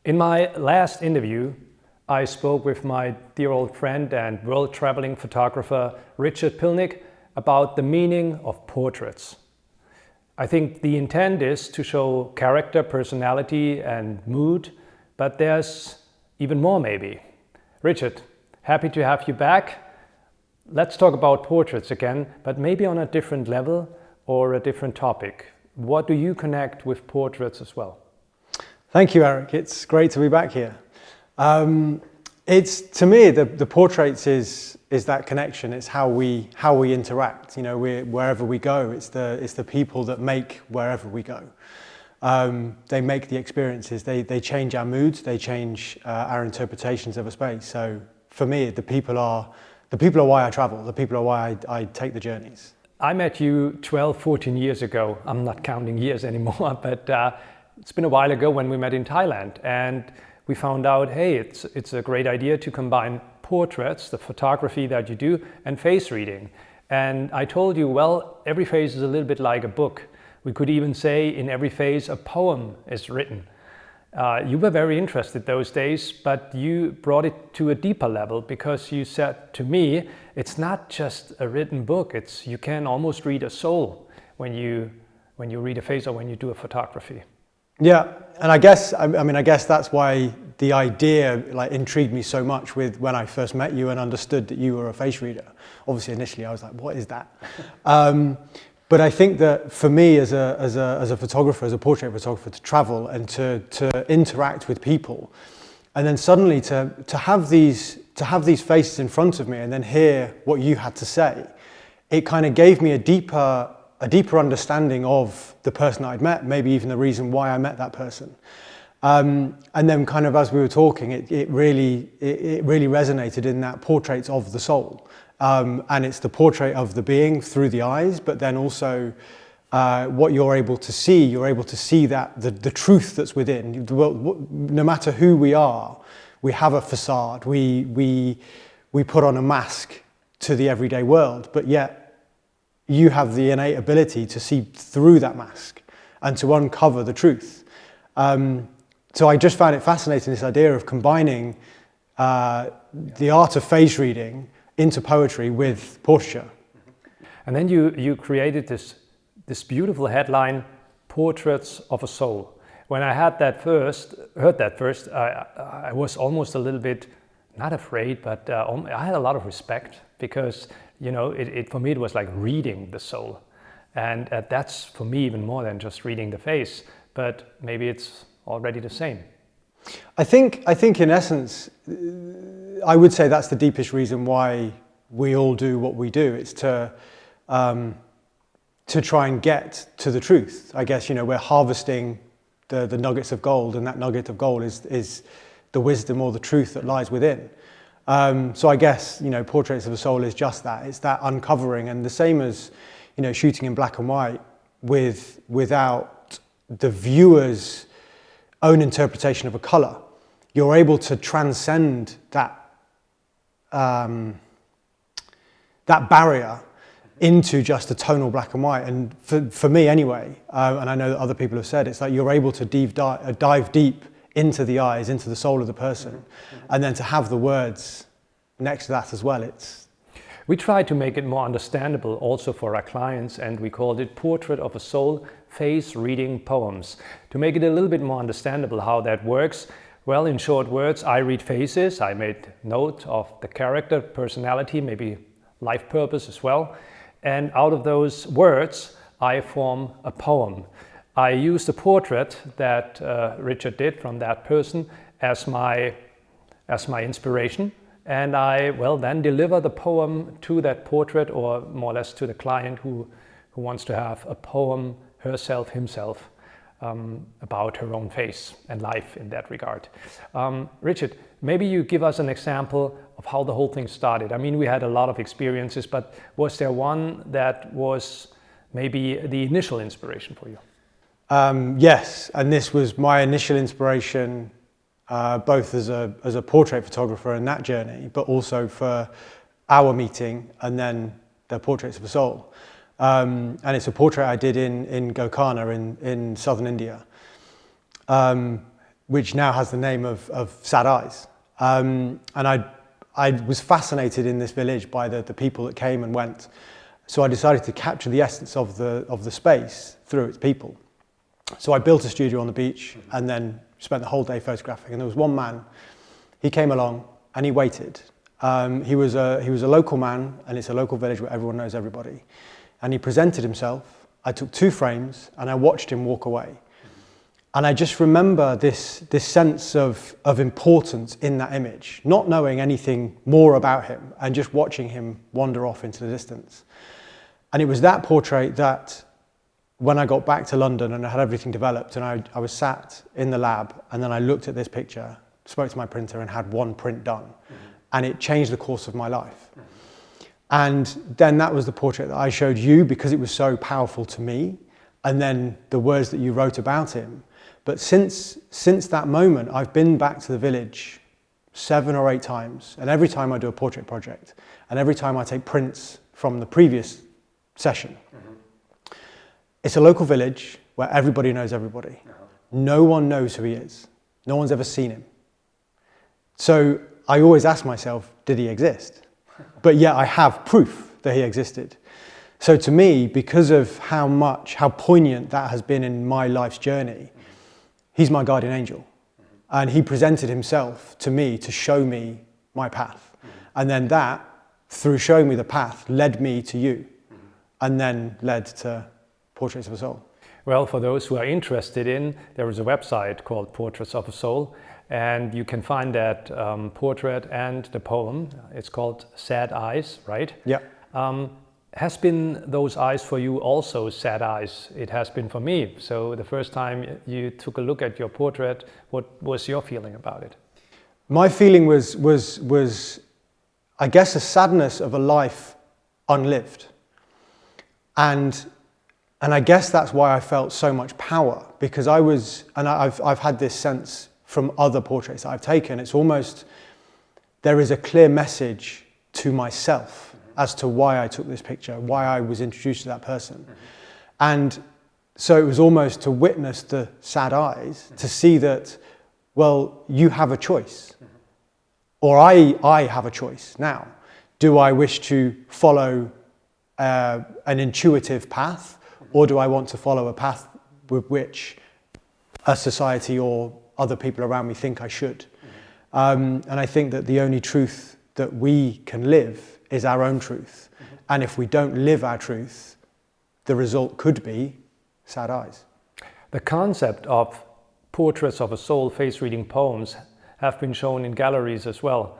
In my last interview, I spoke with my dear old friend and world-traveling photographer Richard Pilnick about the meaning of portraits. I think the intent is to show character, personality and mood, but there's even more maybe. Richard, happy to have you back. Let's talk about portraits again, but maybe on a different level or a different topic. What do you connect with portraits as well? Thank you, Eric. It's great to be back here. It's, to me, the portraits is that connection. It's how we interact. You know, wherever we go, it's the people that make wherever we go. They make the experiences. They change our moods. They change our interpretations of a space. So for me, the people are why I travel. The people are why I take the journeys. I met you 12, 14 years ago. I'm not counting years anymore, but it's been a while ago when we met in Thailand, and we found out, hey, it's a great idea to combine portraits, the photography that you do, and face reading. And I told you, well, every face is a little bit like a book. We could even say in every face a poem is written. You were very interested those days, but you brought it to a deeper level because you said to me, it's not just a written book, you can almost read a soul when you read a face or when you do a photography. Yeah, and I guess that's why the idea intrigued me so much when I first met you and understood that you were a face reader. Obviously, initially I was like, what is that? But I think that for me as a photographer, as a portrait photographer, to travel and to interact with people, and then suddenly to have these faces in front of me and then hear what you had to say, it kind of gave me a deeper understanding of the person I'd met, maybe even the reason why I met that person. And then kind of as we were talking, it really resonated in that portraits of the soul. And it's the portrait of the being through the eyes, but then also what you're able to see that the truth that's within. No matter who we are, we have a facade, we put on a mask to the everyday world, but yet you have the innate ability to see through that mask and to uncover the truth. So I just found it fascinating, this idea of combining the art of face reading into poetry with portraiture. And then you created this beautiful headline, Portraits of a Soul. When I heard that first, I was almost a little bit, not afraid, but I had a lot of respect because, you know, for me it was like reading the soul. And that's for me even more than just reading the face, but maybe it's already the same. I think in essence, I would say that's the deepest reason why we all do what we do. It's to try and get to the truth. I guess, you know, we're harvesting the nuggets of gold, and that nugget of gold is the wisdom or the truth that lies within. So I guess, you know, Portraits of a Soul is just that. It's that uncovering, and the same as, you know, shooting in black and white without the viewer's own interpretation of a color. You're able to transcend that barrier into just a tonal black and white. And for me anyway, and I know that other people have said, it's like you're able to dive deep into the eyes, into the soul of the person, and then to have the words next to that as well. We try to make it more understandable also for our clients, and we called it Portrait of a Soul, Face Reading Poems. To make it a little bit more understandable how that works, well, in short words, I read faces, I made note of the character, personality, maybe life purpose as well, and out of those words, I form a poem. I used a portrait that Richard did from that person as my inspiration, and I then deliver the poem to that portrait, or more or less to the client who wants to have a poem herself, himself, about her own face and life in that regard. Richard, maybe you give us an example of how the whole thing started. I mean, we had a lot of experiences, but was there one that was maybe the initial inspiration for you? Yes, and this was my initial inspiration, both as a portrait photographer in that journey, but also for our meeting and then the Portraits of a Soul. And it's a portrait I did in Gokana in southern India. which now has the name of Sad Eyes. And I was fascinated in this village by the people that came and went. So I decided to capture the essence of the space through its people. So I built a studio on the beach and then spent the whole day photographing. And there was one man, he came along and he waited. He was a local man, and it's a local village where everyone knows everybody. And he presented himself. I took 2 frames and I watched him walk away. And I just remember this sense of importance in that image, not knowing anything more about him and just watching him wander off into the distance. And it was that portrait that, when I got back to London and I had everything developed, and I was sat in the lab, and then I looked at this picture, spoke to my printer, and had 1 print done. And it changed the course of my life. And then that was the portrait that I showed you because it was so powerful to me, and then the words that you wrote about him. But since that moment, I've been back to the village 7 or 8 times, and every time I do a portrait project, and every time I take prints from the previous session. It's a local village where everybody knows everybody. No one knows who he is. No one's ever seen him. So I always ask myself, did he exist? But yet I have proof that he existed. So to me, because of how poignant that has been in my life's journey, he's my guardian angel. And he presented himself to me to show me my path. And then that, through showing me the path, led me to you. And then led to Portraits of a Soul. Well, for those who are interested in, there is a website called Portraits of a Soul, and you can find that portrait and the poem. It's called Sad Eyes, right? Yeah. Has been those eyes for you also sad eyes? It has been for me. So the first time you took a look at your portrait, what was your feeling about it? My feeling was I guess, a sadness of a life unlived. And I guess that's why I felt so much power, because I've had this sense from other portraits that I've taken. It's almost, there is a clear message to myself as to why I took this picture, why I was introduced to that person. And so it was almost to witness the sad eyes, to see that, well, you have a choice. Or I have a choice now. Do I wish to follow an intuitive path, or do I want to follow a path with which a society or other people around me think I should? And I think that the only truth that we can live is our own truth. And if we don't live our truth, the result could be sad eyes. The concept of Portraits of a Soul face-reading poems have been shown in galleries as well.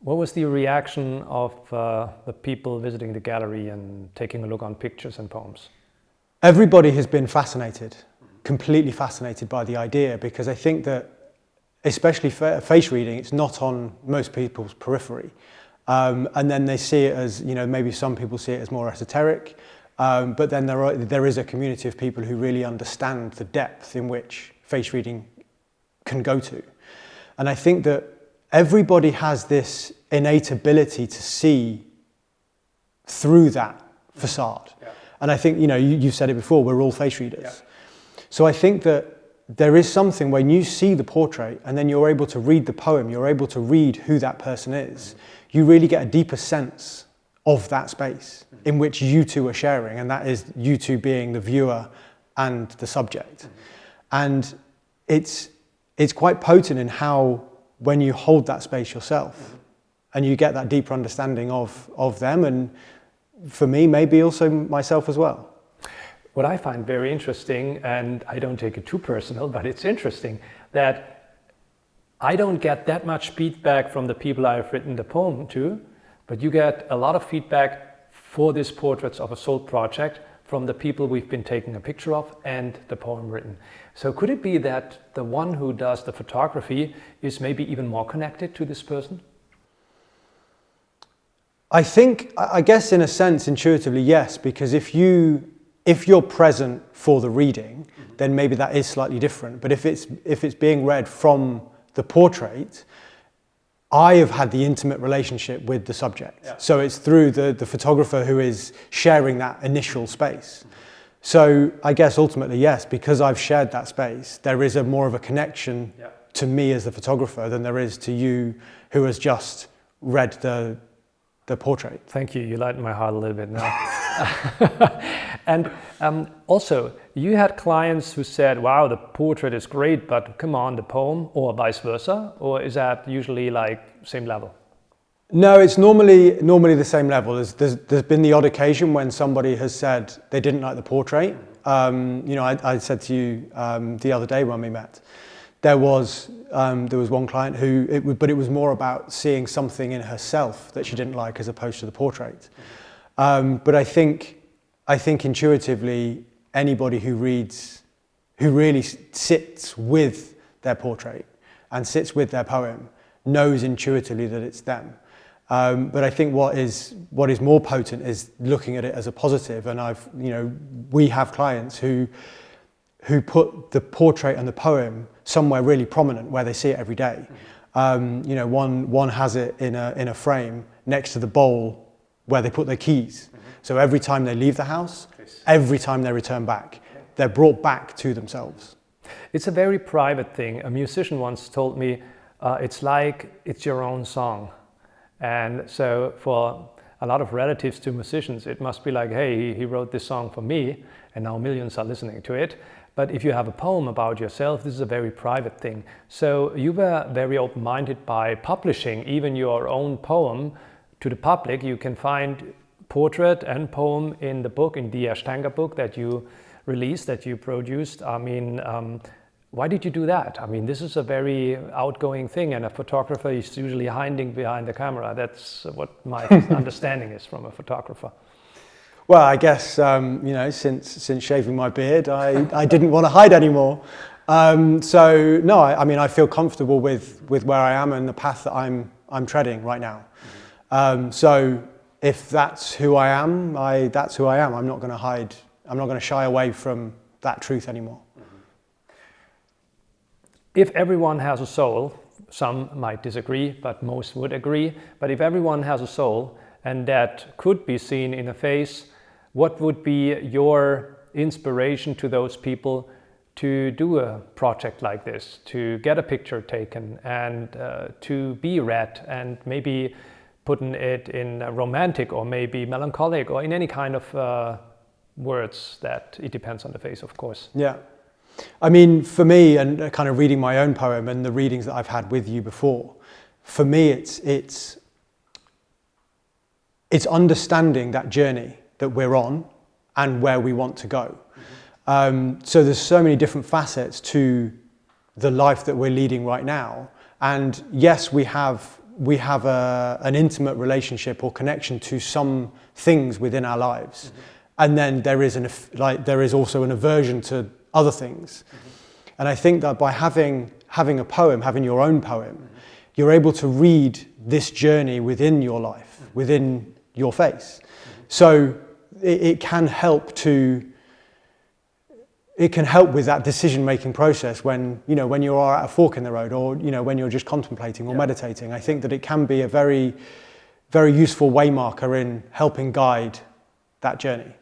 What was the reaction of the people visiting the gallery and taking a look on pictures and poems? Everybody has been fascinated, completely fascinated by the idea, because I think that, especially face reading, it's not on most people's periphery. And then they see it as, maybe some people see it as more esoteric, but then there is a community of people who really understand the depth in which face reading can go to. And I think that everybody has this innate ability to see through that facade. Yeah. And I think, you've said it before, we're all face readers. Yeah. So I think that there is something when you see the portrait and then you're able to read the poem, you're able to read who that person is, you really get a deeper sense of that space in which you two are sharing, and that is you two being the viewer and the subject. And it's quite potent in how, when you hold that space yourself and you get that deeper understanding of them, and for me, maybe also myself as well. What I find very interesting, and I don't take it too personal, but it's interesting, that I don't get that much feedback from the people I've written the poem to, but you get a lot of feedback for this Portraits of a Soul project from the people we've been taking a picture of and the poem written. So could it be that the one who does the photography is maybe even more connected to this person? I guess in a sense, intuitively, yes, because if you're present for the reading, then maybe that is slightly different. But if it's being read from the portrait, I have had the intimate relationship with the subject. Yeah. So it's through the photographer who is sharing that initial space. So I guess ultimately, yes, because I've shared that space, there is more of a connection to me as the photographer than there is to you who has just read the portrait. Thank you. You lightened my heart a little bit now. And also, you had clients who said, wow, the portrait is great, but come on, the poem, or vice versa? Or is that usually like same level? No, it's normally the same level. There's been the odd occasion when somebody has said they didn't like the portrait. I said to you the other day when we met, there was one client but it was more about seeing something in herself that she didn't like as opposed to the portrait. But I think intuitively anybody who really sits with their portrait and sits with their poem knows intuitively that it's them. But I think what is more potent is looking at it as a positive. And we have clients who put the portrait and the poem somewhere really prominent where they see it every day. One has it in a frame next to the bowl where they put their keys. So every time they leave the house, every time they return back, they're brought back to themselves. It's a very private thing. A musician once told me, it's like it's your own song. And so for a lot of relatives to musicians, it must be like, hey, he wrote this song for me, and now millions are listening to it. But if you have a poem about yourself, this is a very private thing. So you were very open-minded by publishing even your own poem to the public. You can find portrait and poem in the book, in the Standop book that you released, that you produced. I mean, why did you do that? I mean, this is a very outgoing thing, and a photographer is usually hiding behind the camera. That's what my understanding is from a photographer. Well, I guess, since shaving my beard, I didn't want to hide anymore. So no, I feel comfortable with where I am and the path that I'm treading right now. So if that's who I am, that's who I am. I'm not going to hide. I'm not going to shy away from that truth anymore. If everyone has a soul, some might disagree, but most would agree. But if everyone has a soul, and that could be seen in a face, what would be your inspiration to those people to do a project like this, to get a picture taken and to be read and maybe putting it in romantic or maybe melancholic or in any kind of words that it depends on the face, of course. Yeah. I mean, for me, and kind of reading my own poem and the readings that I've had with you before, for me, it's understanding that journey that we're on and where we want to go. So there's so many different facets to the life that we're leading right now. And yes, we have an intimate relationship or connection to some things within our lives. And then there is also an aversion to other things. And I think that by having a poem, having your own poem, you're able to read this journey within your life, within your face. So it can help with that decision-making process when you are at a fork in the road, or when you're just contemplating or meditating. I think that it can be a very, very useful waymarker in helping guide that journey.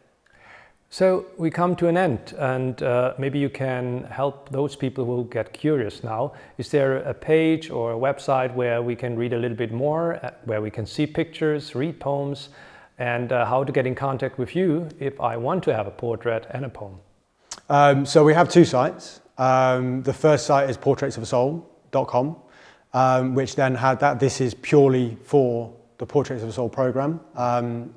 So we come to an end, and maybe you can help those people who get curious now. Is there a page or a website where we can read a little bit more, where we can see pictures, read poems, and how to get in contact with you if I want to have a portrait and a poem? So we have two sites. The first site is portraitsofasoul.com, which then had that. This is purely for the Portraits of a Soul program,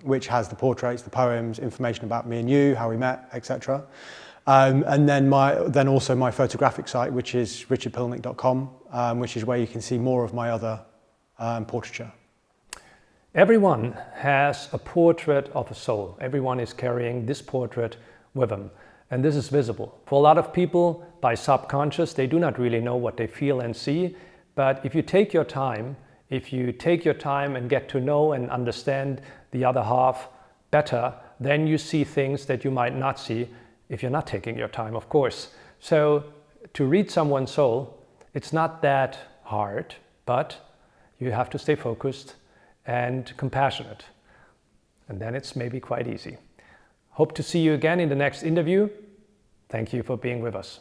which has the portraits, the poems, information about me and you, how we met, etc. And then also my photographic site, which is richardpilnick.com, which is where you can see more of my other portraiture. Everyone has a portrait of a soul. Everyone is carrying this portrait with them. And this is visible. For a lot of people, by subconscious, they do not really know what they feel and see. But if you take your time, and get to know and understand the other half better, then you see things that you might not see if you're not taking your time, of course. So to read someone's soul, it's not that hard, but you have to stay focused and compassionate. And then it's maybe quite easy. Hope to see you again in the next interview. Thank you for being with us.